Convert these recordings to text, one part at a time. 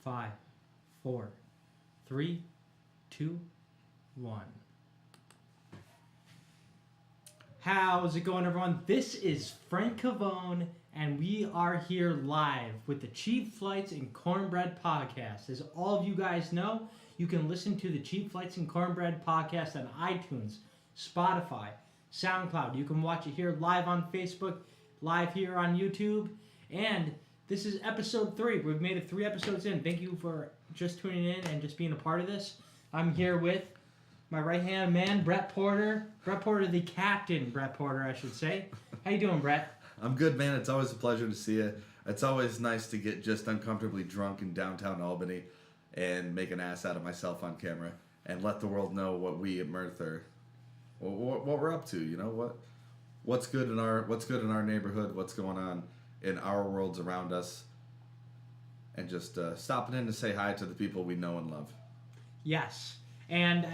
5, 4, 3, 2, 1. How's it going, everyone? This is Frankie Cavone, and we are here live with the Cheap Flights and Cornbread Podcast. As all of you guys know, you can listen to the Cheap Flights and Cornbread Podcast on iTunes, Spotify, SoundCloud. You can watch it here live on Facebook, live here on YouTube, and this is episode 3. We've made it 3 episodes in. Thank you for just tuning in and just being a part of this. I'm here with my right-hand man, Brett Porter. Brett Porter, the captain, Brett Porter, I should say. How you doing, Brett? I'm good, man. It's always a pleasure to see you. It's always nice to get just uncomfortably drunk in downtown Albany and make an ass out of myself on camera and let the world know what we at Mirth are, what we're up to. You know what's good in our neighborhood, what's going on in our worlds around us, and just stopping in to say hi to the people we know and love. Yes. And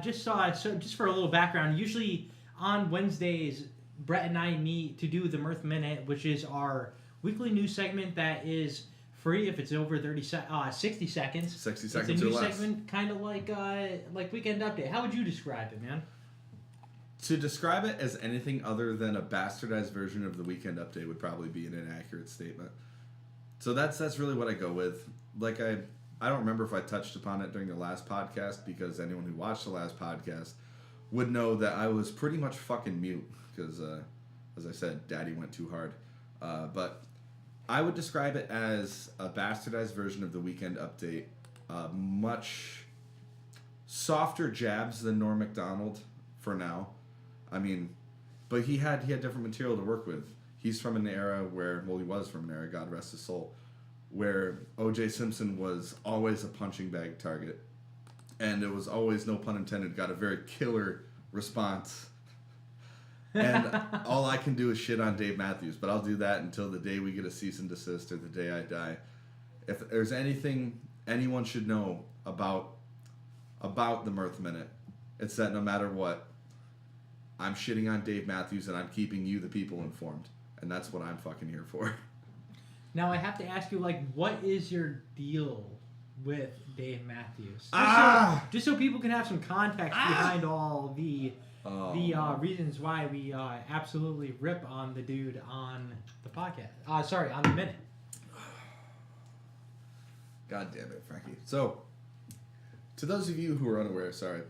just for a little background, usually on Wednesdays, Brett and I meet to do the Mirth Minute, which is our weekly news segment that is free if it's over 60 seconds. 60 seconds or less. It's a news segment, kind of like Weekend Update. How would you describe it, man? To describe it as anything other than a bastardized version of the Weekend Update would probably be an inaccurate statement. So that's really what I go with. Like I don't remember if I touched upon it during the last podcast, because anyone who watched the last podcast would know that I was pretty much fucking mute because, as I said, Daddy went too hard. But I would describe it as a bastardized version of the Weekend Update. Much softer jabs than Norm Macdonald for now. I mean, but he had different material to work with. He's from an era where, well, he was from an era, God rest his soul, where O.J. Simpson was always a punching bag target. And it was always, no pun intended, got a very killer response. And all I can do is shit on Dave Matthews, but I'll do that until the day we get a cease and desist or the day I die. If there's anything anyone should know about the Mirth Minute, it's that no matter what, I'm shitting on Dave Matthews and I'm keeping you, the people, informed. And that's what I'm fucking here for. Now, I have to ask you, what is your deal with Dave Matthews? Just so people can have some context behind all the reasons why we absolutely rip on the dude on the podcast. On the minute. God damn it, Frankie. So, to those of you who are unaware, sorry,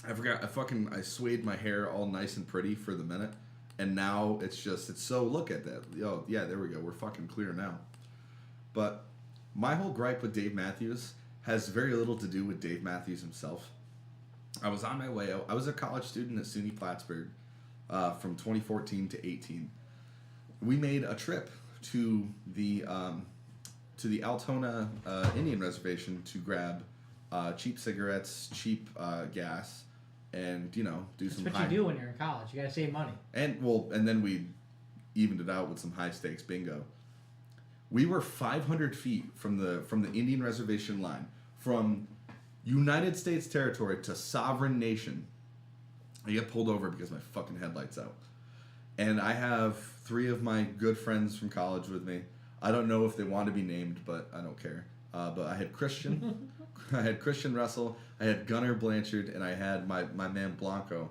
I forgot, I swayed my hair all nice and pretty for the minute. And now it's so, look at that. Oh, yeah, there we go. We're fucking clear now. But my whole gripe with Dave Matthews has very little to do with Dave Matthews himself. I was on my way out. I was a college student at SUNY Plattsburgh from 2014 to 18. We made a trip to the Altona Indian Reservation to grab cheap cigarettes, cheap gas, and, do some That's what you do when you're in college. You gotta save money. And then we evened it out with some high stakes bingo. We were 500 feet from the Indian Reservation line, from United States territory to sovereign nation. I get pulled over because my fucking headlight's out. And I have 3 of my good friends from college with me. I don't know if they want to be named, but I don't care. But I had Christian. I had Christian Russell, I had Gunnar Blanchard, and I had my man Blanco.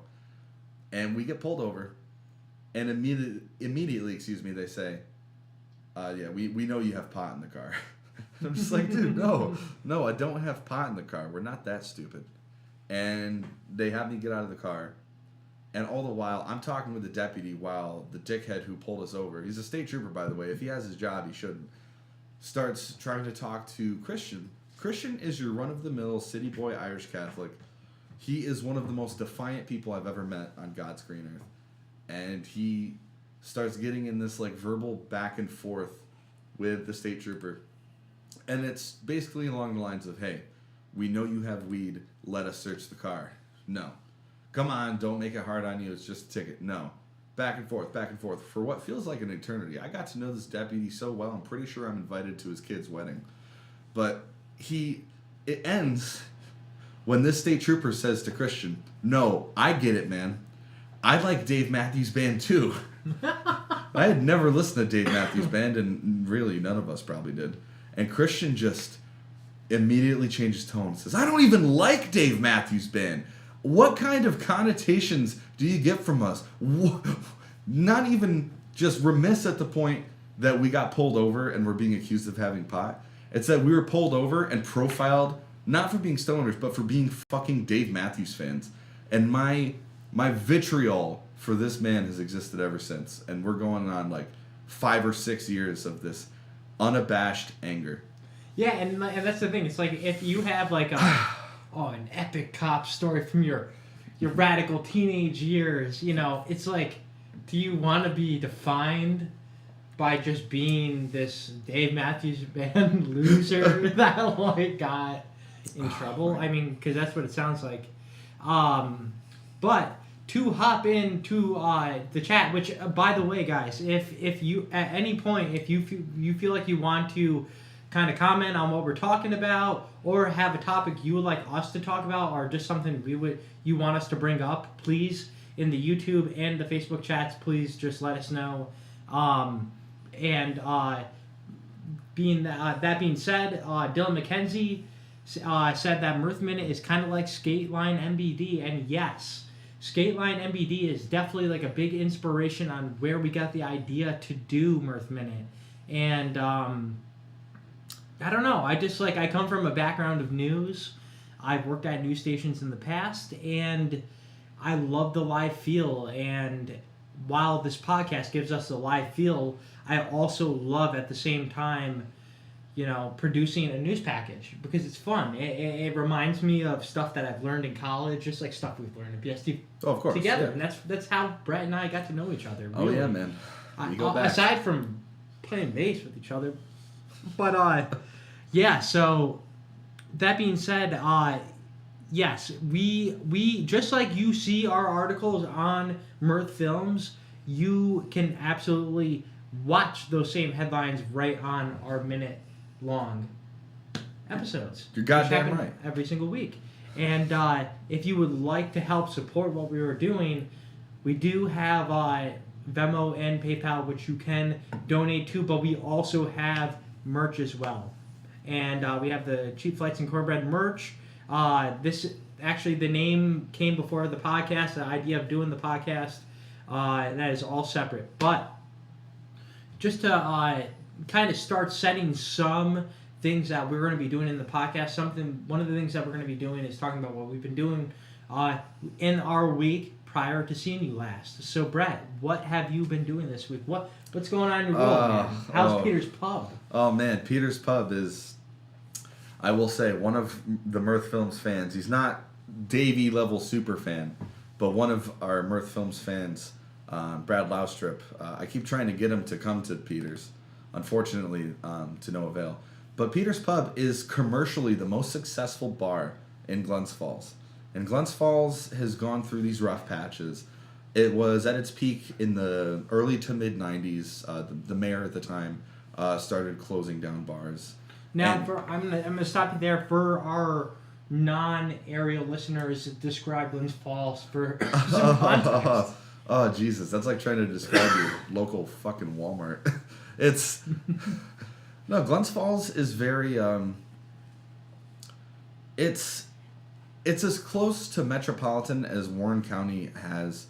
And we get pulled over, and immediately, they say, we know you have pot in the car. I'm just like, dude, no, I don't have pot in the car. We're not that stupid. And they have me get out of the car, and all the while, I'm talking with the deputy while the dickhead who pulled us over, he's a state trooper, by the way. If he has his job, he shouldn't. Starts trying to talk to Christian. Christian is your run-of-the-mill city boy Irish Catholic. He is one of the most defiant people I've ever met on God's green earth. And he starts getting in this verbal back and forth with the state trooper. And it's basically along the lines of, hey, we know you have weed, let us search the car. No. Come on, don't make it hard on you, it's just a ticket. No. Back and forth, for what feels like an eternity. I got to know this deputy so well, I'm pretty sure I'm invited to his kid's wedding. But it ends when this state trooper says to Christian, no, I get it, man. I like Dave Matthews Band too. I had never listened to Dave Matthews Band, and really none of us probably did. And Christian just immediately changes tone and says, I don't even like Dave Matthews Band. What kind of connotations do you get from us? Not even just remiss at the point that we got pulled over and were being accused of having pot. It's that we were pulled over and profiled, not for being stoners, but for being fucking Dave Matthews fans. And my vitriol for this man has existed ever since. And we're going on like 5 or 6 years of this unabashed anger. Yeah, and that's the thing. It's like if you have like an epic cop story from your radical teenage years, you know, it's like, do you want to be defined by just being this Dave Matthews Band loser that like got in trouble? Right. I mean, because that's what it sounds like. But to hop into the chat, which by the way, guys, if you at any point if you feel like you want to kind of comment on what we're talking about, or have a topic you would like us to talk about, or just something you want us to bring up, please, in the YouTube and the Facebook chats, please just let us know. That being said, Dylan McKenzie said that Mirth Minute is kind of like Skate Line MBD, and yes, Skate Line MBD is definitely like a big inspiration on where we got the idea to do Mirth Minute. And I don't know, I come from a background of news. I've worked at news stations in the past, and I love the live feel. And while this podcast gives us the live feel, I also love at the same time, you know, producing a news package because it's fun. It reminds me of stuff that I've learned in college, just like stuff we've learned in BSD together. Yeah. And that's how Brett and I got to know each other. Really. Oh yeah, man. You go back. Aside from playing bass with each other, but yeah. So that being said, yes, we just like you see our articles on Mirth Films, you can absolutely watch those same headlines right on our minute-long episodes. You're goddamn right. Every single week. And if you would like to help support what we were doing, we do have Venmo and PayPal, which you can donate to, but we also have merch as well. And we have the Cheap Flights and Cornbread merch. This actually, the name came before the podcast, the idea of doing the podcast. That is all separate. But just to kind of start setting some things that we're going to be doing in the podcast, one of the things that we're going to be doing is talking about what we've been doing in our week prior to seeing you last. So, Brett, what have you been doing this week? What's going on in your world, man? How's Peter's Pub? Oh, man, Peter's Pub is, I will say, one of the Mirth Films fans. He's not Davey level super fan, but one of our Mirth Films fans, Brad Laustrip. I keep trying to get him to come to Peter's, unfortunately, to no avail. But Peter's Pub is commercially the most successful bar in Glens Falls. And Glens Falls has gone through these rough patches. It was at its peak in the early to mid 90s. The mayor at the time started closing down bars. Now, I'm gonna stop you there for our non-aerial listeners. Describe Glens Falls for some context. Oh, Jesus. That's like trying to describe your local fucking Walmart. It's... No, Glens Falls is very... It's as close to metropolitan as Warren County has.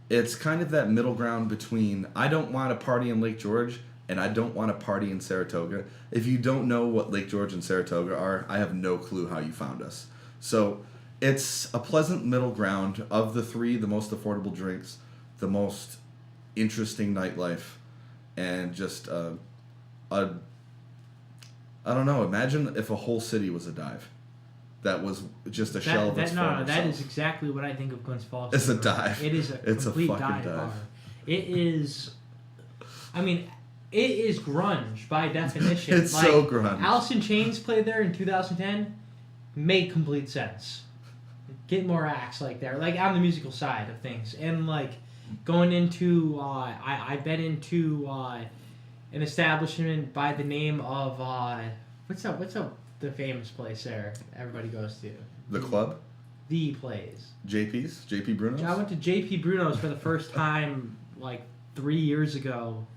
It's kind of that middle ground between I don't want to party in Lake George and I don't want to party in Saratoga. If you don't know what Lake George and Saratoga are, I have no clue how you found us. So it's a pleasant middle ground of the three, the most affordable drinks, the most interesting nightlife, and just I don't know. Imagine if a whole city was a dive. That was just a shell of its former self. That is exactly what I think of Glens Falls. It's a dive. It is a complete dive bar. It is. I mean, it is grunge by definition. It's so grunge. Alice in Chains played there in 2010. Made complete sense. Get more acts like there, like on the musical side of things, and like going into. I've been into an establishment by the name of what's up the famous place there everybody goes to? The club? The place. JP's? JP Bruno's? I went to JP Bruno's for the first time like 3 years ago,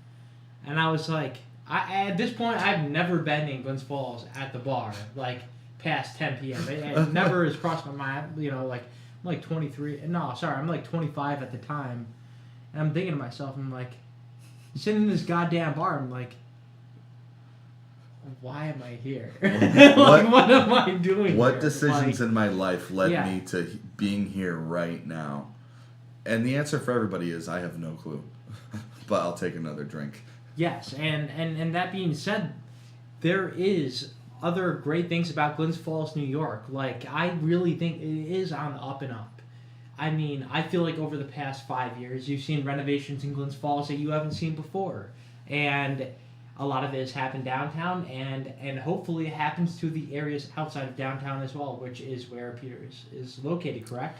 and I was like, at this point I've never been in Glens Falls at the bar. Like, past 10 p.m. It never has crossed my mind. You know, like I'm like 23. No, sorry, I'm like 25 at the time, and I'm thinking to myself, I'm like, sitting in this goddamn bar, I'm like, why am I here? What am I doing? What here? decisions in my life led me to being here right now? And the answer for everybody is I have no clue. But I'll take another drink. Yes, and that being said, there is other great things about Glens Falls, New York. Like, I really think it is on the up and up. I mean, I feel like over the past 5 years, you've seen renovations in Glens Falls that you haven't seen before. And a lot of it has happened downtown, and hopefully it happens to the areas outside of downtown as well, which is where Peters is located, correct?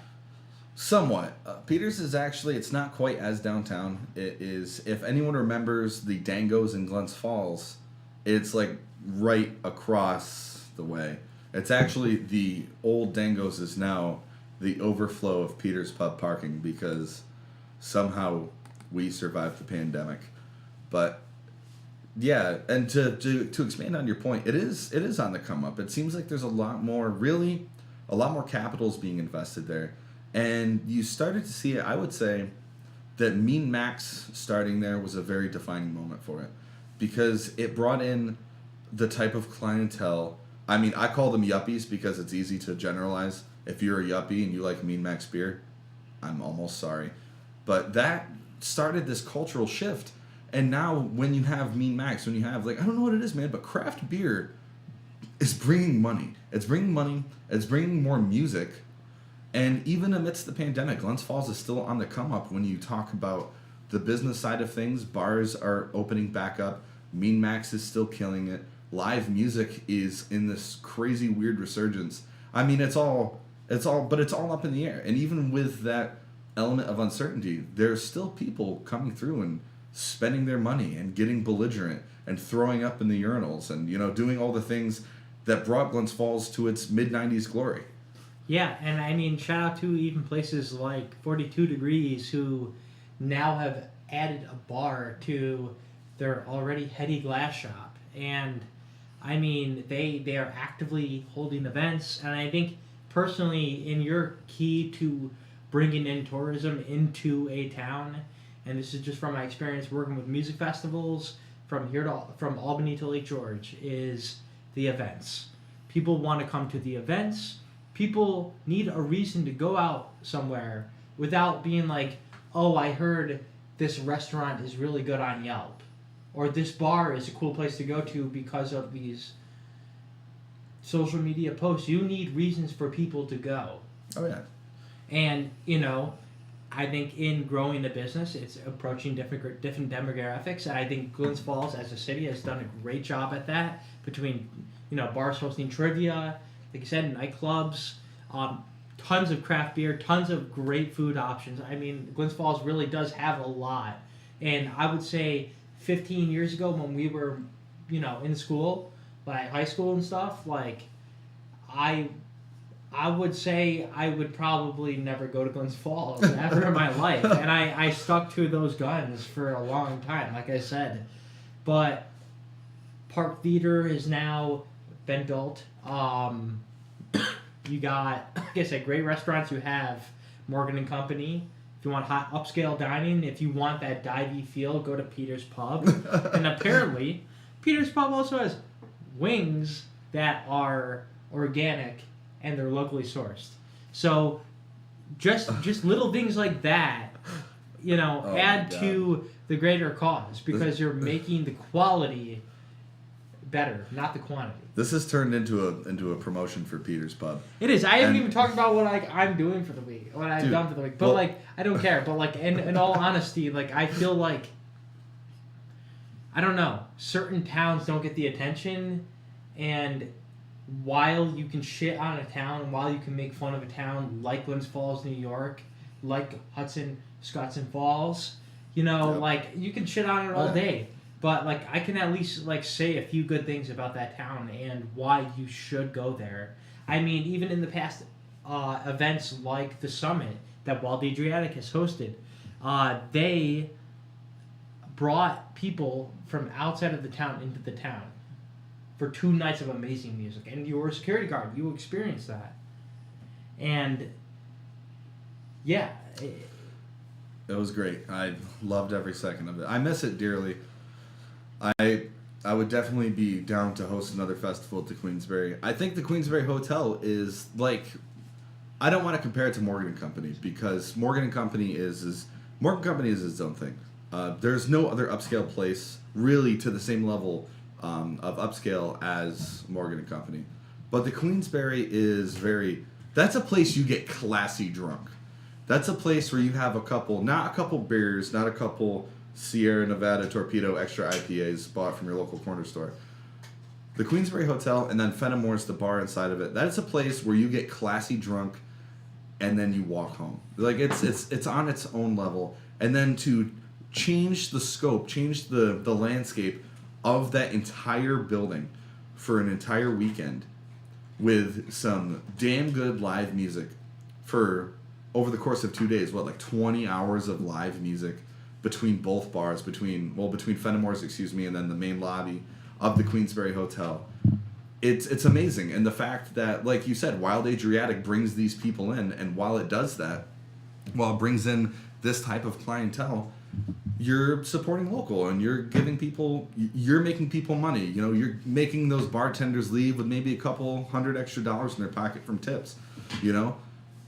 Somewhat. Peters is actually, it's not quite as downtown. It is, if anyone remembers the Dangos in Glens Falls, it's like right across the way. It's actually, the old Dangos is now the overflow of Peters Pub parking because somehow we survived the pandemic. But yeah, and to expand on your point, it is on the come up. It seems like there's a lot more capital's being invested there. And you started to see it. I would say that Mean Max starting there was a very defining moment for it because it brought in the type of clientele. I mean, I call them yuppies because it's easy to generalize. If you're a yuppie and you like Mean Max beer, I'm almost sorry. But that started this cultural shift. And now when you have Mean Max, when you have, like, I don't know what it is, man, but craft beer is bringing money. It's bringing money. It's bringing more music. And even amidst the pandemic, Glens Falls is still on the come up when you talk about the business side of things. Bars are opening back up. Mean Max is still killing it. Live music is in this crazy weird resurgence. I mean, it's all up in the air. And even with that element of uncertainty, there's still people coming through and spending their money and getting belligerent and throwing up in the urinals and, you know, doing all the things that brought Glens Falls to its mid-90s glory. Yeah, and I mean, shout out to even places like 42 Degrees who now have added a bar to their already heady glass shop. And I mean, they are actively holding events. And I think personally, in your key to bringing in tourism into a town, and this is just from my experience working with music festivals from Albany to Lake George, is the events. People want to come to the events. People need a reason to go out somewhere without being like, oh, I heard this restaurant is really good on Yelp. Or this bar is a cool place to go to because of these social media posts. You need reasons for people to go. Oh, yeah. And, you know, I think in growing the business, it's approaching different demographics. And I think Glens Falls as a city has done a great job at that between, you know, bars hosting trivia, like you said, nightclubs, tons of craft beer, tons of great food options. I mean, Glens Falls really does have a lot. And I would say 15 years ago when we were, you know, in school, like high school and stuff, like I would say I would probably never go to Glens Falls ever in my life. And I stuck to those guns for a long time, like I said. But Park Theater has now been built. You got, like I said, great restaurants. You have Morgan and Company. If you want hot upscale dining, if you want that divey feel, go to Peter's Pub. And apparently, Peter's Pub also has wings that are organic and they're locally sourced. So just little things like that, you know, add to the greater cause because you're making the quality better, not the quantity. This has turned into a promotion for Peter's Pub. It is. I haven't even talked about what I'm doing for the week, what I've done for the week. But I don't care. But in all honesty, I feel like, I don't know, certain towns don't get the attention, and while you can shit on a town, while you can make fun of a town like Glens Falls, New York, like Hudson, Scottsdale Falls, you know, you can shit on it all day. But, I can at least, say a few good things about that town and why you should go there. I mean, even in the past events like the Summit that Wild Adriatic has hosted, they brought people from outside of the town into the town for 2 nights of amazing music. And you were a security guard. You experienced that. And yeah. It was great. I loved every second of it. I miss it dearly. I would definitely be down to host another festival at the Queensberry. I think the Queensberry Hotel is like, I don't want to compare it to Morgan & Company because Morgan & Company is its own thing. There's no other upscale place really to the same level of upscale as Morgan & Company. But the Queensberry is that's a place you get classy drunk. That's a place where you have not a couple beers, not a couple Sierra Nevada Torpedo Extra IPAs bought from your local corner store. The Queensberry Hotel and then Fenimore's the bar inside of it. That's a place where you get classy drunk and then you walk home. Like it's on its own level. And then to change the scope, change the landscape of that entire building for an entire weekend with some damn good live music for over the course of 2 days, like 20 hours of live music between both bars, between Fenimore's, and then the main lobby of the Queensberry Hotel. It's amazing. And the fact that, like you said, Wild Adriatic brings these people in, and while it does that, while it brings in this type of clientele, you're supporting local and you're making people money. You know, you're making those bartenders leave with maybe a couple $100 extra in their pocket from tips, you know?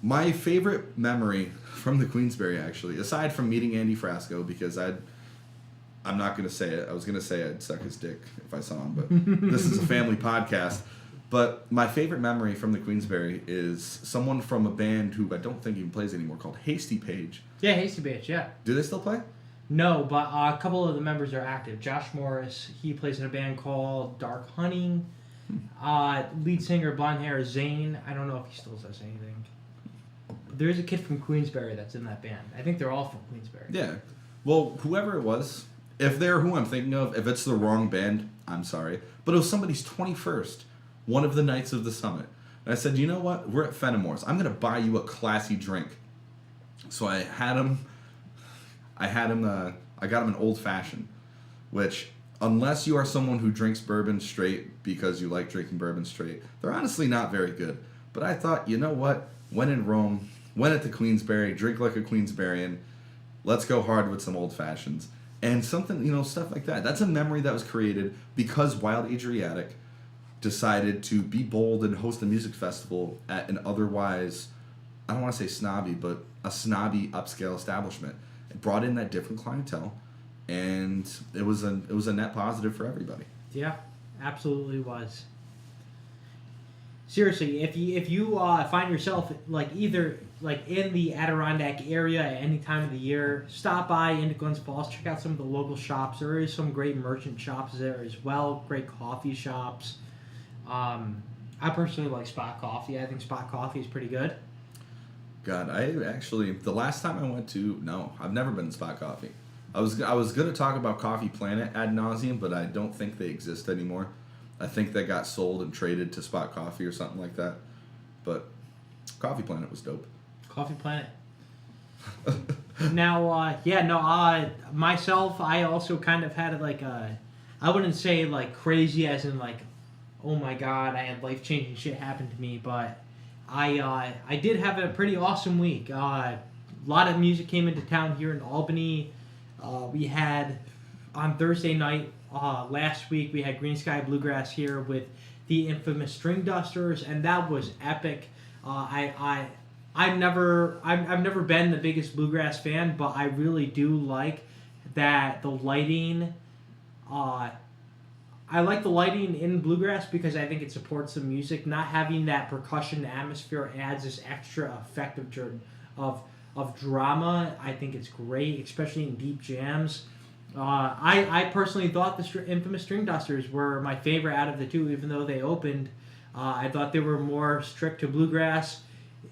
My favorite memory from the Queensberry, actually, aside from meeting Andy Frasco, because I'm not going to say it. I was going to say I'd suck his dick if I saw him, but this is a family podcast. But my favorite memory from the Queensberry is someone from a band who I don't think even plays anymore called Hasty Page. Yeah, Hasty Page, yeah. Do they still play? No, but a couple of the members are active. Josh Morris, he plays in a band called Dark Hunting. Lead singer, blonde hair, Zane. I don't know if he still does anything. There's a kid from Queensberry that's in that band. I think they're all from Queensberry. Yeah. Well, whoever it was, if they're who I'm thinking of, if it's the wrong band, I'm sorry. But it was somebody's 21st, one of the nights of the summit. And I said, you know what? We're at Fenimore's. I'm going to buy you a classy drink. So I got him an old fashioned, which, unless you are someone who drinks bourbon straight because you like drinking bourbon straight, they're honestly not very good. But I thought, you know what? When in Rome, when at the Queensberry, drink like a Queensberryan, let's go hard with some old fashions. And something, you know, stuff like that. That's a memory that was created because Wild Adriatic decided to be bold and host a music festival at an otherwise, I don't want to say snobby, but a snobby upscale establishment. It brought in that different clientele, and it was a net positive for everybody. Yeah, absolutely was. Seriously, if you find yourself either in the Adirondack area at any time of the year, stop by into Glens Falls, check out some of the local shops. There is some great merchant shops there as well, great coffee shops. I personally like Spot Coffee. I think Spot Coffee is pretty good. God, the last time I went to, I've never been to Spot Coffee. I was going to talk about Coffee Planet ad nauseum, but I don't think they exist anymore. I think they got sold and traded to Spot Coffee or something like that. But Coffee Planet was dope. Coffee Planet. Now, myself, I also kind of had I wouldn't say crazy as in oh my God, I had life-changing shit happen to me, but I did have a pretty awesome week. A lot of music came into town here in Albany. We had, on Thursday night, last week, we had Green Sky Bluegrass here with the infamous String Dusters, and that was epic. I've never been the biggest bluegrass fan, but I really do like that the lighting. I like the lighting in bluegrass because I think it supports the music. Not having that percussion atmosphere adds this extra effect of drama. I think it's great, especially in deep jams. I personally thought the infamous String Dusters were my favorite out of the two, even though they opened. I thought they were more strict to bluegrass.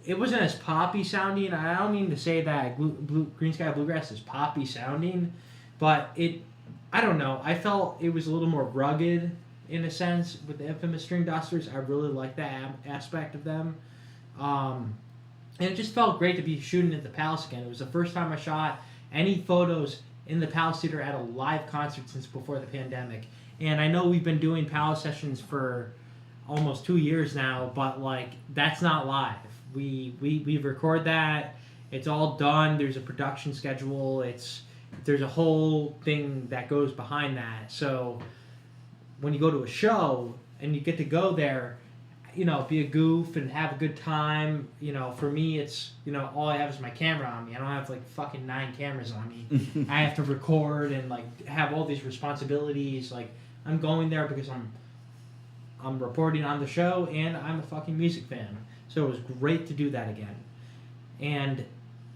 It wasn't as poppy sounding. I don't mean to say that Green Sky Bluegrass is poppy sounding, but I don't know. I felt it was a little more rugged in a sense with the infamous String Dusters. I really liked that aspect of them. And it just felt great to be shooting at the Palace again. It was the first time I shot any photos in the Palace Theater at a live concert since before the pandemic. And I know we've been doing Palace sessions for almost 2 years now, but like that's not live. We record that. It's all done. There's a production schedule. There's a whole thing that goes behind that. So when you go to a show and you get to go there, you know, be a goof and have a good time. You know, for me, it's, you know, all I have is my camera on me. I don't have like fucking 9 cameras on me. I have to record and like have all these responsibilities. Like I'm going there because I'm reporting on the show and I'm a fucking music fan. So it was great to do that again. And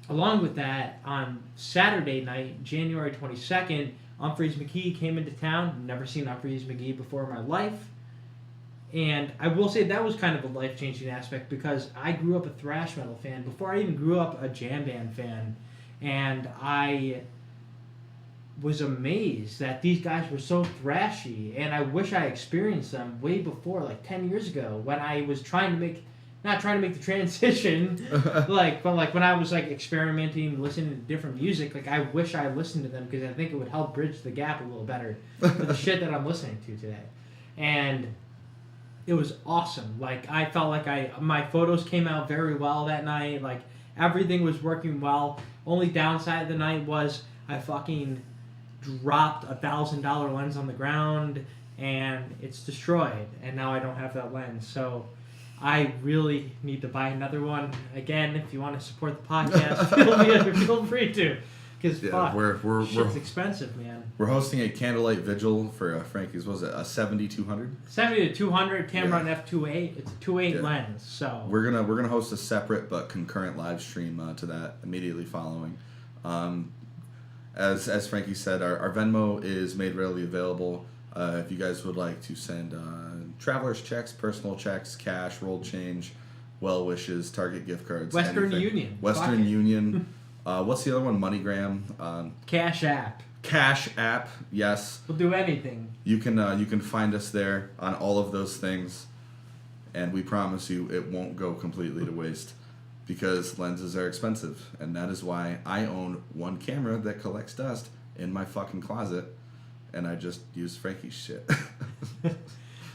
along with that, on Saturday night, January 22nd, Humphreys McGee came into town. Never seen Humphreys McGee before in my life. And I will say that was kind of a life-changing aspect because I grew up a thrash metal fan before I even grew up a jam band fan. And I was amazed that these guys were so thrashy. And I wish I experienced them way before, like 10 years ago, when I was not trying to make the transition, but when I was like experimenting, listening to different music, like I wish I listened to them because I think it would help bridge the gap a little better for the shit that I'm listening to today. And it was awesome. Like I felt like my photos came out very well that night. Like everything was working well. Only downside of the night was I fucking dropped $1,000 lens on the ground and it's destroyed. And now I don't have that lens. So I really need to buy another one. Again, if you want to support the podcast, feel free to. Because shit's expensive, man. We're hosting a candlelight vigil for Frankie's. What was it? A 70-200? 70-200 Tamron F2.8. It's a 2.8 lens. So we're gonna host a separate but concurrent live stream to that immediately following. As Frankie said, our Venmo is made readily available. If you guys would like to send traveler's checks, personal checks, cash, rolled change, well wishes, Target gift cards, Western anything. Union. Western Union. What's the other one? MoneyGram. Cash App. Cash App. Yes. We'll do anything. You can find us there on all of those things, and we promise you it won't go completely to waste, because lenses are expensive, and that is why I own one camera that collects dust in my fucking closet, and I just use Frankie's shit.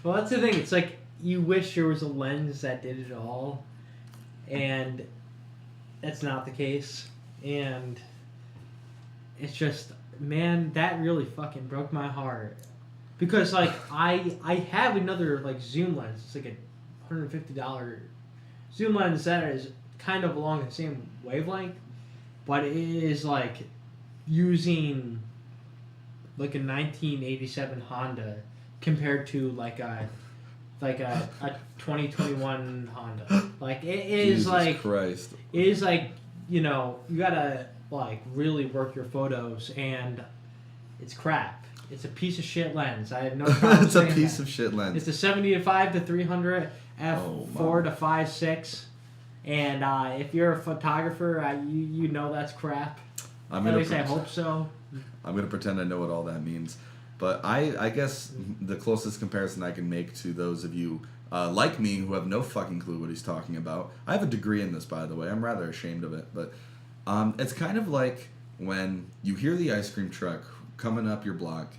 Well, that's the thing. It's like you wish there was a lens that did it all, and that's not the case. And it's just, man, that really fucking broke my heart. Because, like, I have another, like, zoom lens. It's like a $150 zoom lens that is kind of along the same wavelength, but it is, like, using, like, a 1987 Honda compared to, like a 2021 Honda. Like, it is, Jesus like... Christ. It is, like, you know, you gotta, like, really work your photos, and it's crap. It's a piece of shit lens. I have no problem It's a saying piece that. of shit lens. It's a 70-5 to 300 f4 to 5.6, and if you're a photographer, you know that's crap. At least I hope so. I'm gonna pretend I know what all that means, but I guess the closest comparison I can make to those of you like me who have no fucking clue what he's talking about. I have a degree in this, by the way. I'm rather ashamed of it, but it's kind of like when you hear the ice cream truck coming up your block,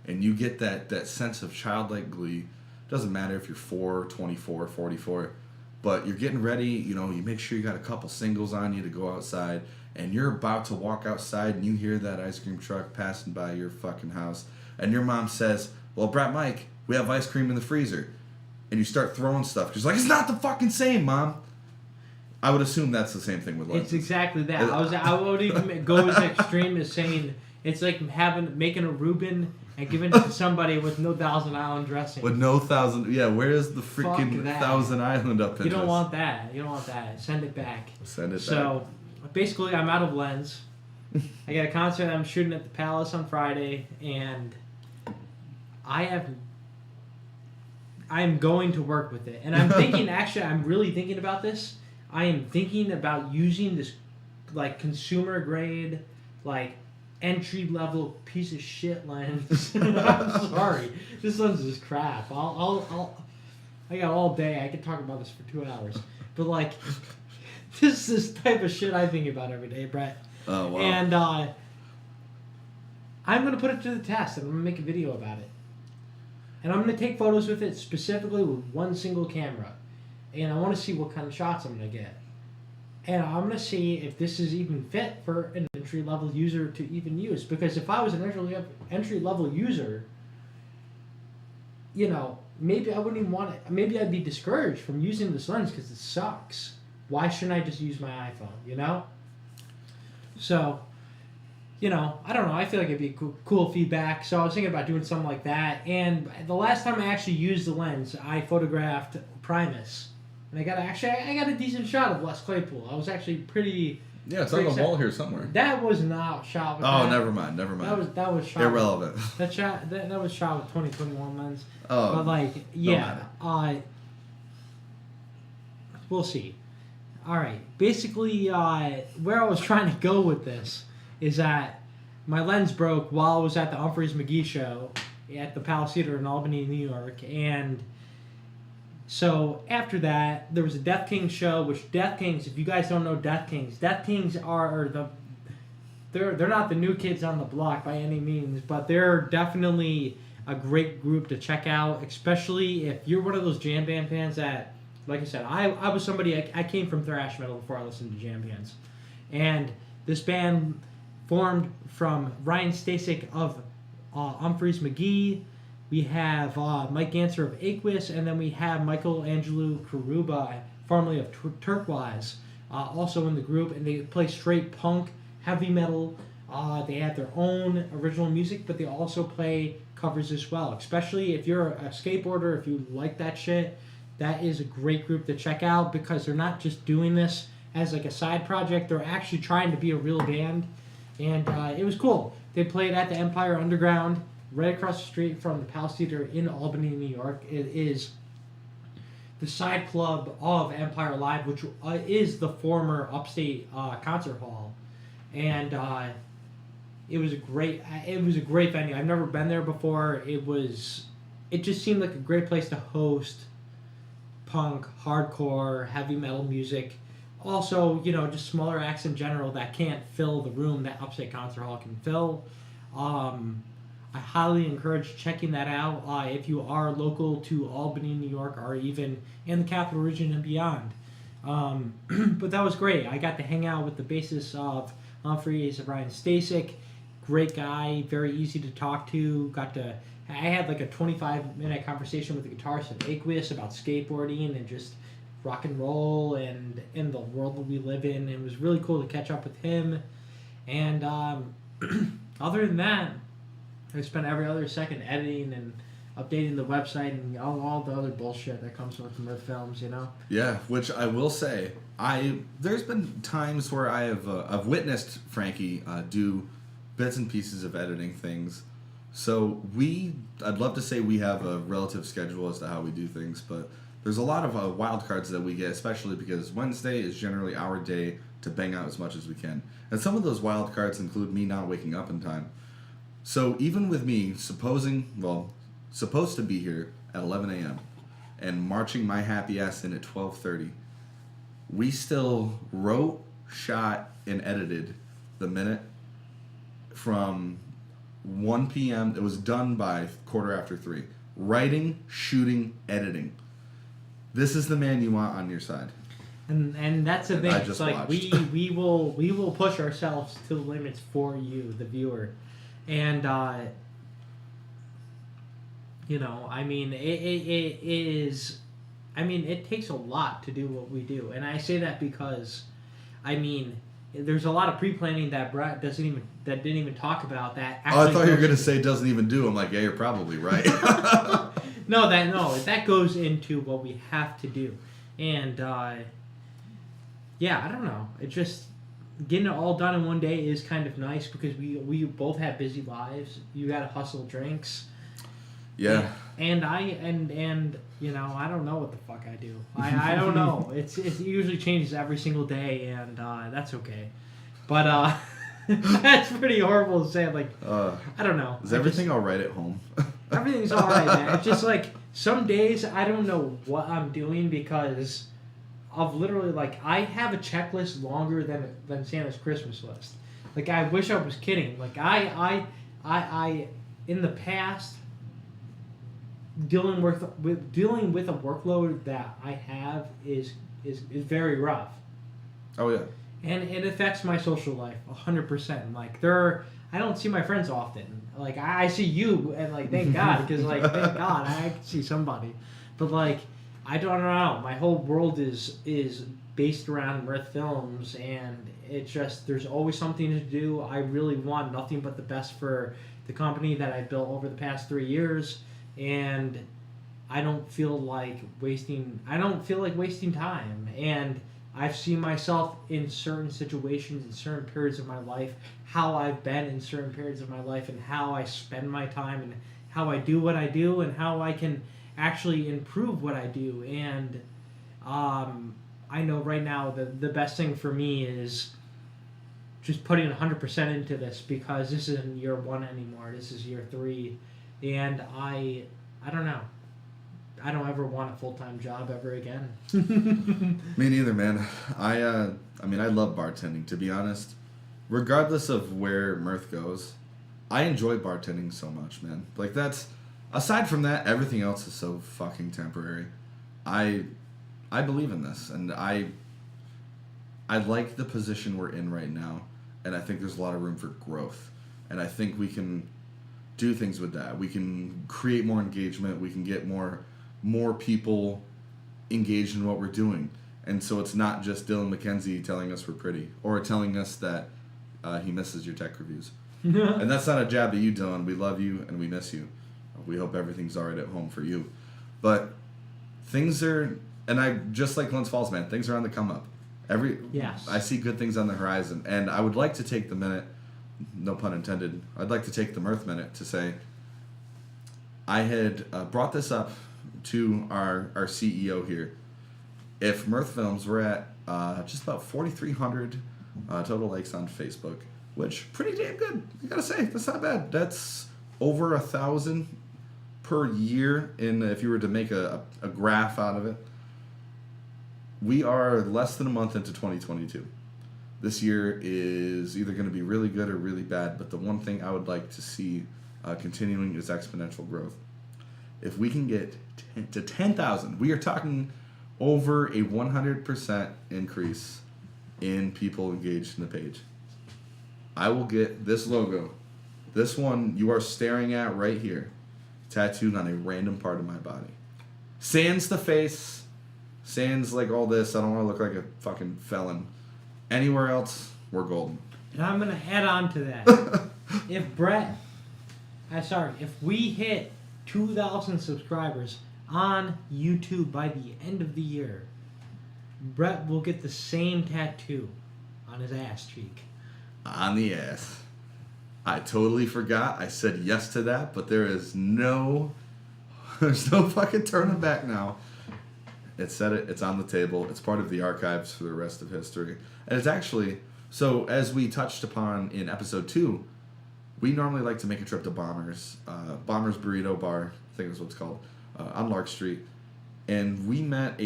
and you get that sense of childlike glee. Doesn't matter if you're 4, 24, 44, but you're getting ready, you know, you make sure you got a couple singles on you to go outside, and you're about to walk outside, and you hear that ice cream truck passing by your fucking house, and your mom says, well, Brett, Mike, we have ice cream in the freezer. And you start throwing stuff. She's like, it's not the fucking same, Mom. I would assume that's the same thing with lenses. It's exactly that. I would even go as extreme as saying it's like making a Reuben and giving it to somebody with no Thousand Island dressing. With no Thousand... Yeah, where's the freaking Thousand Island up in You don't want that. You don't want that. Send it back. Send it back. So, basically, I'm out of lens. I got a concert I'm shooting at the Palace on Friday, and I'm going to work with it. And I'm thinking, actually, I'm really thinking about this. I am thinking about using this, like, consumer grade, like, entry level piece of shit lens. I'm sorry. This lens is crap. I got all day. I could talk about this for 2 hours. But, like, this is the type of shit I think about every day, Brett. Oh, wow. And I'm going to put it to the test, and I'm going to make a video about it. and I'm going to take photos with it specifically with one single camera, and I want to see what kind of shots I'm going to get. And I'm going to see if this is even fit for an entry-level user to even use. Because if I was an entry-level user, you know, maybe I wouldn't even want it. Maybe I'd be discouraged from using this lens because it sucks. Why shouldn't I just use my iPhone, you know? So, you know, I don't know. I feel like it'd be cool feedback. So I was thinking about doing something like that. And the last time I actually used the lens, I photographed Primus. And I got a decent shot of Les Claypool. I was actually pretty... Yeah, it's on the wall here somewhere. That was not shot with never mind. That was shot irrelevant. That was shot with 2021 lens. Oh, but like, yeah, we'll see. All right, basically, where I was trying to go with this is that my lens broke while I was at the Humphreys McGee show at the Palace Theater in Albany, New York, and so after that, there was a Death Kings show, which Death Kings, if you guys don't know Death Kings are they're not the new kids on the block by any means, but they're definitely a great group to check out, especially if you're one of those jam band fans that, like I said, I was somebody, I came from thrash metal before I listened to jam bands. And this band formed from Ryan Stasek of Humphreys McGee. We have Mike Ganser of Aquis, and then we have Michael Angelou Karuba, formerly of Turquoise, also in the group, and they play straight punk, heavy metal. They have their own original music, but they also play covers as well. Especially if you're a skateboarder, if you like that shit, that is a great group to check out because they're not just doing this as like a side project. They're actually trying to be a real band, and it was cool. They played at the Empire Underground, right across the street from the Palace Theater in Albany, New York. It is the side club of Empire Live, which is the former Upstate Concert Hall, and it was a great venue. I've never been there before. It just seemed like a great place to host punk, hardcore, heavy metal music. Also, you know, just smaller acts in general that can't fill the room that Upstate Concert Hall can fill. I highly encourage checking that out if you are local to Albany, New York, or even in the Capital Region and beyond. But that was great. I got to hang out with the bassist of Humphreys, Ryan Stasek. Great guy, very easy to talk to. I had like a 25-minute conversation with the guitarist of Aquis about skateboarding and just rock and roll and in the world that we live in. It was really cool to catch up with him. And other than that, I spent every other second editing and updating the website and all the other bullshit that comes with Mirth Films, you know? Yeah, which I will say, there's been times where I've witnessed Frankie do bits and pieces of editing things. So I'd love to say we have a relative schedule as to how we do things, but there's a lot of wild cards that we get, especially because Wednesday is generally our day to bang out as much as we can. And some of those wild cards include me not waking up in time. So even with me supposed to be here at 11 a.m. and marching my happy ass in at 12:30, we still wrote, shot, and edited the minute from 1 p.m. It was done by 3:15. Writing, shooting, editing. This is the man you want on your side. And that's the thing. It's like watched. we will push ourselves to the limits for you, the viewer. And you know, I mean, it is. I mean, it takes a lot to do what we do, and I say that because, I mean, there's a lot of pre-planning that Brett didn't even talk about. That I thought you were gonna say doesn't even do. I'm like, yeah, you're probably right. No, that goes into what we have to do, and yeah, I don't know. It just getting it all done in one day is kind of nice because we both have busy lives. You gotta hustle drinks. Yeah. And you know, I don't know what the fuck I do. I don't know. It usually changes every single day, and that's okay. But that's pretty horrible to say. Like, I don't know. Is everything all right at home? Everything's all right, man. It's just like some days I don't know what I'm doing because of literally like I have a checklist longer than Santa's Christmas list. Like I wish I was kidding. Like I in the past dealing with a workload that I have is very rough. Oh yeah. And it affects my social life 100%. Like I don't see my friends often. Like I see you, and like thank God, because like thank God I can see somebody. But like I don't know. My whole world is based around Mirth Films, and it's just there's always something to do. I really want nothing but the best for the company that I built over the past 3 years, and I don't feel like wasting time. And I've seen myself in certain situations, in certain periods of my life, how I've been in certain periods of my life, and how I spend my time, and how I do what I do, and how I can actually improve what I do. And I know right now the best thing for me is just putting 100% into this, because this isn't year 1 anymore. This is year 3, and I don't know. I don't ever want a full-time job ever again. Me neither, man. I mean, I love bartending, to be honest. Regardless of where Mirth goes, I enjoy bartending so much, man. Like, aside from that, everything else is so fucking temporary. I believe in this, and I like the position we're in right now, and I think there's a lot of room for growth. And I think we can do things with that. We can create more engagement. We can get more people engaged in what we're doing. And so it's not just Dylan McKenzie telling us we're pretty, or telling us that he misses your tech reviews. And that's not a jab at you, Dylan. We love you and we miss you. We hope everything's all right at home for you. But things are, and I just like Glens Falls, man, things are on the come up. Yes. I see good things on the horizon, and I would like to take the minute, no pun intended, I'd like to take the Mirth minute to say I had brought this up to our CEO here. If Mirth Films, we're at just about 4,300 total likes on Facebook, which pretty damn good. I gotta say, that's not bad. That's over 1,000 per year. If you were to make a graph out of it, we are less than a month into 2022. This year is either going to be really good or really bad, but the one thing I would like to see continuing is exponential growth. If we can get to 10,000, we are talking over a 100% increase in people engaged in the page. I will get this logo, this one you are staring at right here, tattooed on a random part of my body. Sans the face, sans like all this. I don't want to look like a fucking felon. Anywhere else, we're golden. And I'm going to add on to that. If we hit 2,000 subscribers on YouTube by the end of the year, Brett will get the same tattoo on his ass cheek. On the ass. I totally forgot. I said yes to that, but there's no fucking turning back now. It's on the table. It's part of the archives for the rest of history. And it's actually, so as we touched upon in episode 2, we normally like to make a trip to Bomber's Burrito Bar, I think that's what it's called, on Lark Street. And we met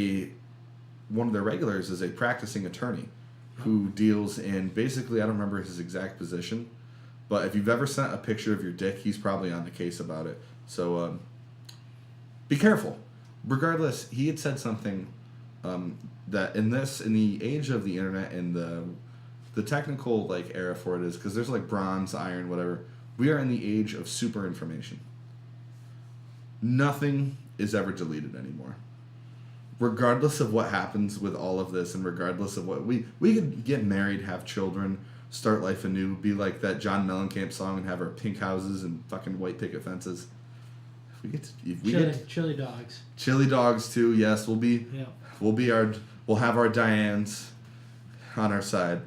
one of their regulars is a practicing attorney who deals in, basically, I don't remember his exact position, but if you've ever sent a picture of your dick, he's probably on the case about it. So be careful. Regardless, he had said something that in the age of the internet and the technical like era for it is, because there's like bronze, iron, whatever, we are in the age of super information. Nothing is ever deleted anymore. Regardless of what happens with all of this, and regardless of what we could get married, have children, start life anew, be like that John Mellencamp song, and have our pink houses and fucking white picket fences. Chili dogs. Chili dogs too. Yes, we'll have our Dianes on our side.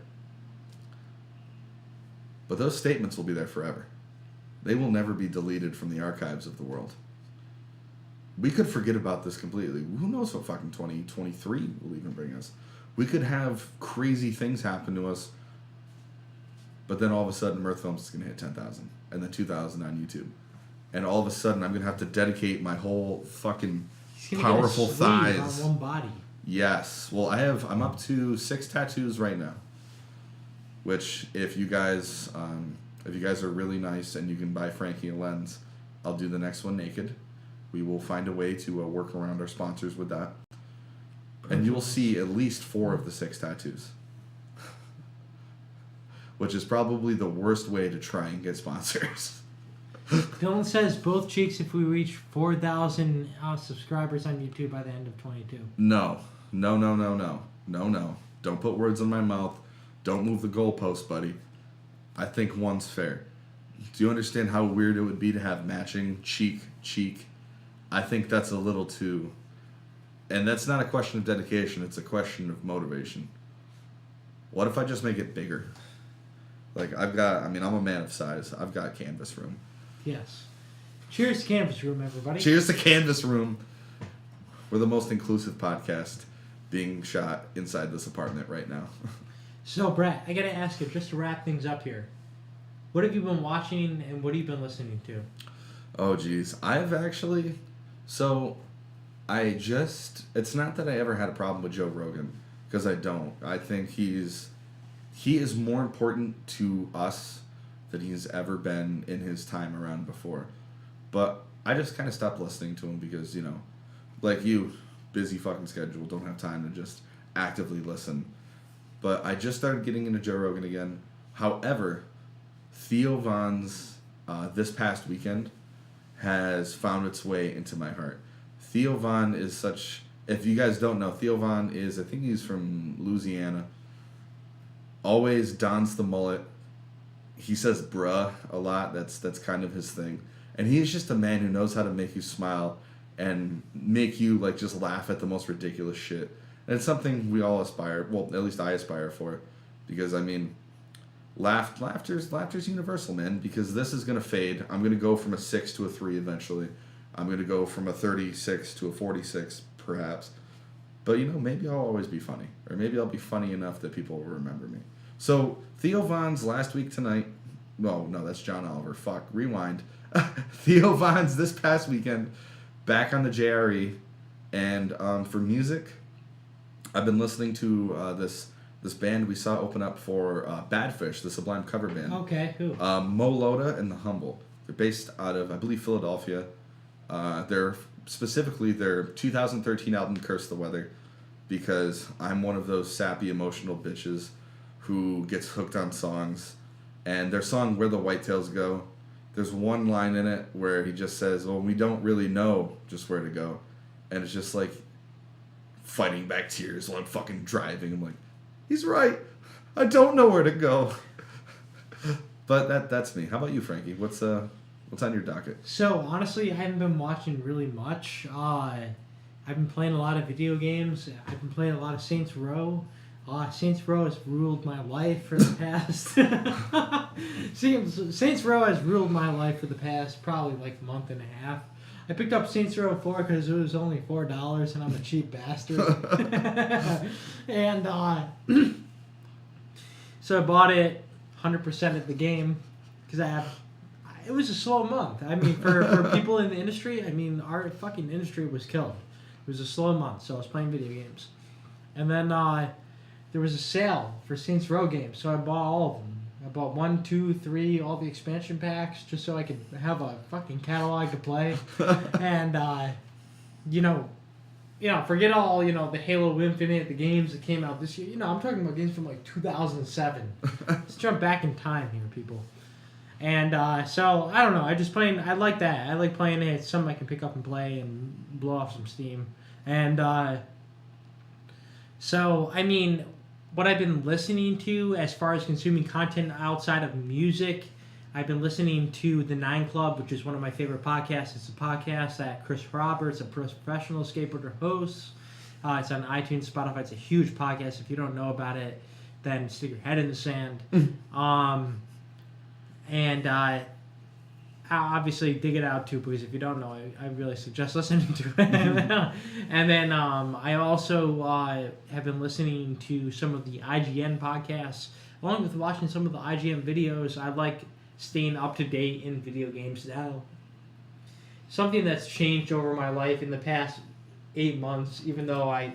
But those statements will be there forever. They will never be deleted from the archives of the world. We could forget about this completely. Who knows what fucking 2023 will even bring us. We could have crazy things happen to us, but then all of a sudden Mirth Films is going to hit 10,000 and then 2,000 on YouTube. And all of a sudden I'm going to have to dedicate my whole fucking powerful thighs on one body. Yes. Well, I'm up to 6 tattoos right now. Which, if you guys are really nice and you can buy Frankie a lens, I'll do the next one naked. we will find a way to work around our sponsors with that. And you will see at least 4 of the 6 tattoos. Which is probably the worst way to try and get sponsors. Dylan says both cheeks if we reach 4,000 subscribers on YouTube by the end of 22. No. Don't put words in my mouth. Don't move the goalpost, buddy. I think one's fair. Do you understand how weird it would be to have matching cheek? I think that's a little too... And that's not a question of dedication. It's a question of motivation. What if I just make it bigger? Like, I'm a man of size. I've got canvas room. Yes. Cheers to Canvas Room, everybody. Cheers to Canvas Room. We're the most inclusive podcast being shot inside this apartment right now. So, Brett, I got to ask you, just to wrap things up here. What have you been watching and what have you been listening to? Oh, geez. I've actually... So, it's not that I ever had a problem with Joe Rogan, because I don't. I think he is more important to us than he's ever been in his time around before. But I just kind of stopped listening to him because, like you, busy fucking schedule, don't have time to just actively listen. But I just started getting into Joe Rogan again. However, Theo Von's this past weekend has found its way into my heart. Theo Von is such... If you guys don't know, Theo Von is... I think he's from Louisiana. Always dons the mullet. He says bruh a lot. That's kind of his thing. And he is just a man who knows how to make you smile and make you like just laugh at the most ridiculous shit. And it's something we all aspire... Well, at least I aspire for. Because, laughter's universal, man. Because this is going to fade. I'm going to go from a 6 to a 3 eventually. I'm going to go from a 36 to a 46, perhaps. But, maybe I'll always be funny. Or maybe I'll be funny enough that people will remember me. So, Theo Von's last week tonight... No, that's John Oliver. Fuck. Rewind. Theo Von's this past weekend, back on the JRE. And for music, I've been listening to this band we saw open up for Badfish, the Sublime cover band. Okay, who? Mo Loda and The Humble. They're based out of, I believe, Philadelphia. They're specifically their 2013 album Curse the Weather, because I'm one of those sappy emotional bitches who gets hooked on songs. And their song Where the Whitetails Go, there's one line in it where he just says, well, we don't really know just where to go. And it's just like fighting back tears while I'm fucking driving. I'm like, he's right. I don't know where to go. But that's me. How about you, Frankie? What's on your docket? So, honestly, I haven't been watching really much. I've been playing a lot of video games. I've been playing a lot of Saints Row. Saints Row has ruled my life for the past... Saints Row has ruled my life for the past probably like month and a half. I picked up Saints Row 4 because it was only $4 and I'm a cheap bastard. And so I bought it 100% at the game because it was a slow month. For people in the industry, our fucking industry was killed. It was a slow month, so I was playing video games. And then there was a sale for Saints Row games, so I bought all of them. I bought 1, 2, 3, all the expansion packs, just so I could have a fucking catalog to play. And, forget all, the Halo Infinite, the games that came out this year. I'm talking about games from like 2007. Let's jump back in time here, people. And so, I don't know, I like that. I like playing it. It's something I can pick up and play and blow off some steam. And, what I've been listening to as far as consuming content outside of music, I've been listening to The 9 Club, which is one of my favorite podcasts. It's a podcast that Chris Roberts, a professional skateboarder, hosts. It's on iTunes, Spotify. It's a huge podcast. If you don't know about it, then stick your head in the sand. I'll obviously dig it out too, because if you don't know, I really suggest listening to it. And then I also have been listening to some of the IGN podcasts, along with watching some of the IGN videos. I like staying up to date in video games now. Something that's changed over my life in the past 8 months, even though I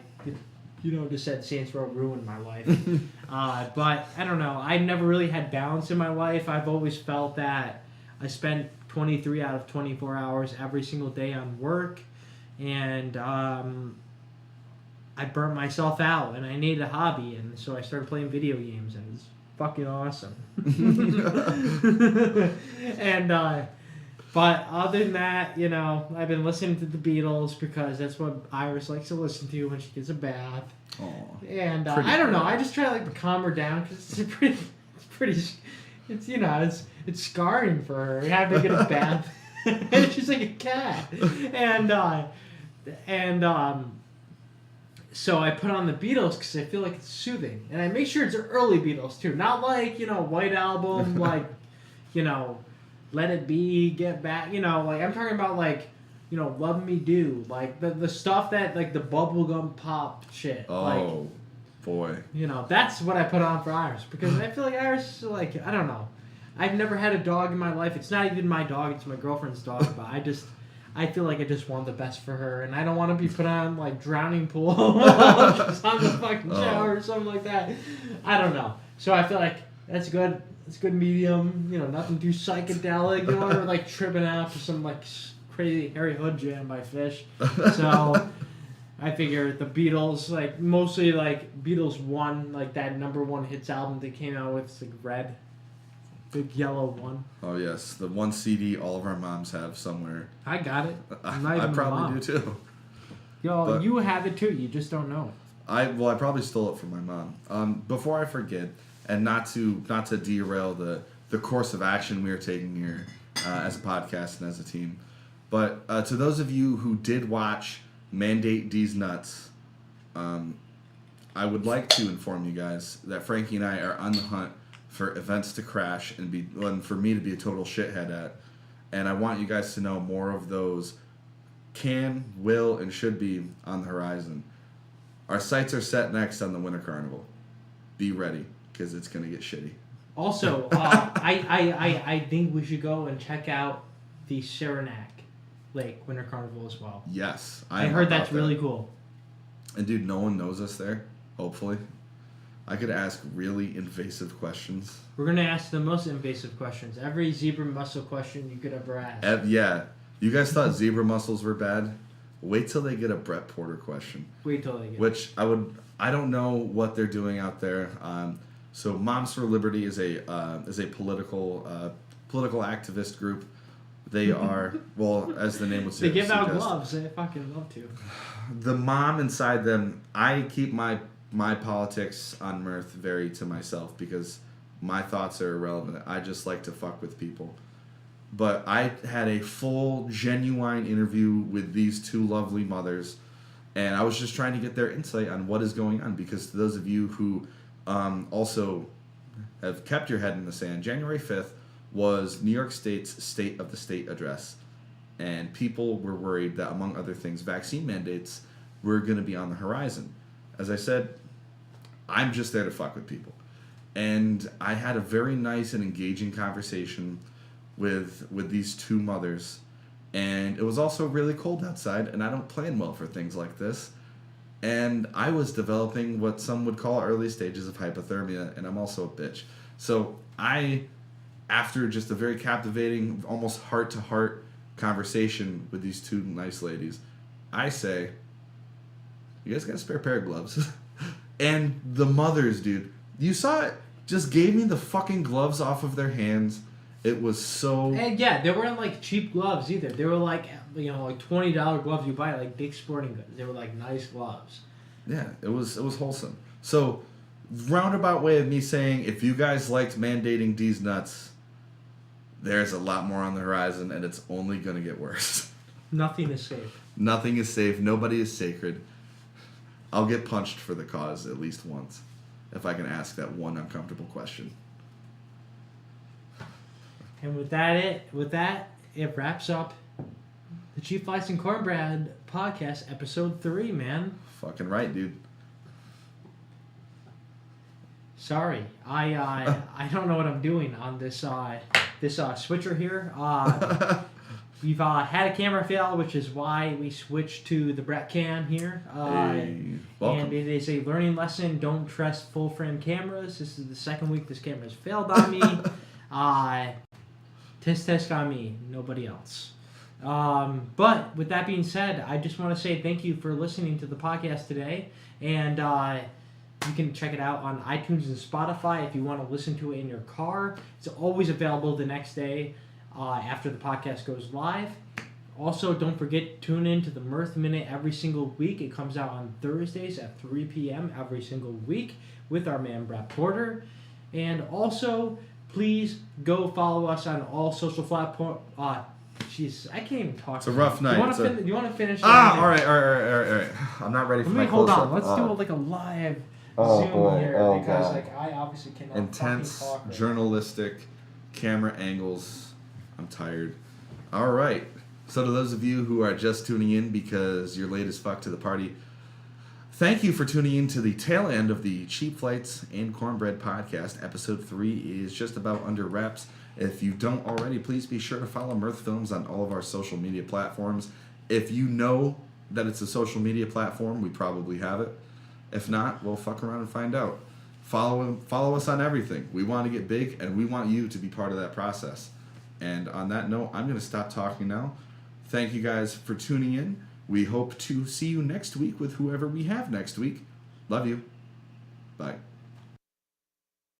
just said Saints Row ruined my life. But I don't know. I've never really had balance in my life. I've always felt that I spent 23 out of 24 hours every single day on work, and I burnt myself out, and I needed a hobby, and so I started playing video games, and it was fucking awesome. And but other than that, you know, I've been listening to the Beatles because that's what Iris likes to listen to when she gets a bath. Aww. And I don't know, I just try to like calm her down because it's pretty, it's you know, it's scarring for her having to get a bath. And she's like a cat. So I put on the Beatles because I feel like it's soothing, and I make sure it's early Beatles too, not like, you know, White Album, like, you know, Let It Be, Get Back, you know, like I'm talking about like, you know, Love Me Do, like the stuff that like the bubblegum pop shit. Oh, like, boy. You know, that's what I put on for Iris because I feel like Iris, like, I don't know, I've never had a dog in my life. It's not even my dog; it's my girlfriend's dog. But I feel like I just want the best for her, and I don't want to be put on like drowning pool while she's on the fucking shower or something like that. I don't know. So I feel like that's good. It's good medium. You know, nothing too psychedelic. You know, or like tripping out to some like crazy Harry Hood jam by Fish. So I figure the Beatles, like mostly like Beatles 1, like that #1 hits album they came out with, it's like Red. Big yellow one. Oh yes, the one CD all of our moms have somewhere. I got it. I probably do too. Yo, but you have it too. You just don't know it. I probably stole it from my mom. Before I forget, and not to derail the course of action we are taking here as a podcast and as a team, but to those of you who did watch Mandate D's Nuts, I would like to inform you guys that Frankie and I are on the hunt for events to crash and for me to be a total shithead at. And I want you guys to know more of those can, will, and should be on the horizon. Our sights are set next on the Winter Carnival. Be ready, because it's going to get shitty. Also, I think we should go and check out the Saranac Lake Winter Carnival as well. Yes. I heard that's really cool. And dude, no one knows us there, hopefully. I could ask really invasive questions. We're going to ask the most invasive questions. Every zebra mussel question you could ever ask. Yeah. You guys thought zebra mussels were bad? Wait till they get a Brett Porter question. Wait till they get Which I don't know what they're doing out there. So Moms for Liberty is a political activist group. They are, well, as the name would suggest. They give out gloves. They fucking love to. The mom inside them, I keep my politics on Mirth very to myself because my thoughts are irrelevant. I just like to fuck with people. But I had a full, genuine interview with these two lovely mothers, and I was just trying to get their insight on what is going on, because to those of you who also have kept your head in the sand, January 5th was New York State's State of the State address, and people were worried that, among other things, vaccine mandates were going to be on the horizon. As I said, I'm just there to fuck with people. And I had a very nice and engaging conversation with these two mothers. And it was also really cold outside, and I don't plan well for things like this. And I was developing what some would call early stages of hypothermia, and I'm also a bitch. So after just a very captivating, almost heart-to-heart conversation with these two nice ladies, I say, you guys got a spare pair of gloves? And the mothers, dude, you saw it, just gave me the fucking gloves off of their hands. It was so... And yeah, they weren't like cheap gloves either. They were like, you know, like $20 gloves you buy at like Dick's Sporting Goods. They were like nice gloves. Yeah, it was wholesome. So, roundabout way of me saying, if you guys liked mandating D's Nuts, there's a lot more on the horizon, and it's only going to get worse. Nothing is safe. Nothing is safe. Nobody is sacred. I'll get punched for the cause at least once if I can ask that one uncomfortable question. And with that, it wraps up the Cheap Flights and Cornbread Podcast, episode 3, man. Fucking right, dude. Sorry, I don't know what I'm doing on this switcher here. We've had a camera fail, which is why we switched to the Brett cam here. Welcome. And it is a learning lesson. Don't trust full frame cameras. This is the second week this camera has failed on me. Tisk on me, nobody else. But with that being said, I just want to say thank you for listening to the podcast today. And you can check it out on iTunes and Spotify if you want to listen to it in your car. It's always available the next day after the podcast goes live. Also, don't forget, tune in to the Mirth Minute every single week. It comes out on Thursdays at 3 p.m. every single week with our man, Brad Porter. And also, please go follow us on all social platforms. Jeez, I can't even talk. It's a rough night. You want to finish? All right. I'm not ready for my hold close-up. on. Let's do like a live Zoom here because like I obviously cannot. Intense, talk right journalistic, camera angles. I'm tired. All right. So to those of you who are just tuning in because you're late as fuck to the party, thank you for tuning in to the tail end of the Cheap Flights and Cornbread Podcast. Episode 3 is just about under wraps. If you don't already, please be sure to follow Mirth Films on all of our social media platforms. If you know that it's a social media platform, we probably have it. If not, we'll fuck around and find out. Follow us on everything. We want to get big, and we want you to be part of that process. And on that note, I'm going to stop talking now. Thank you guys for tuning in. We hope to see you next week with whoever we have next week. Love you. Bye.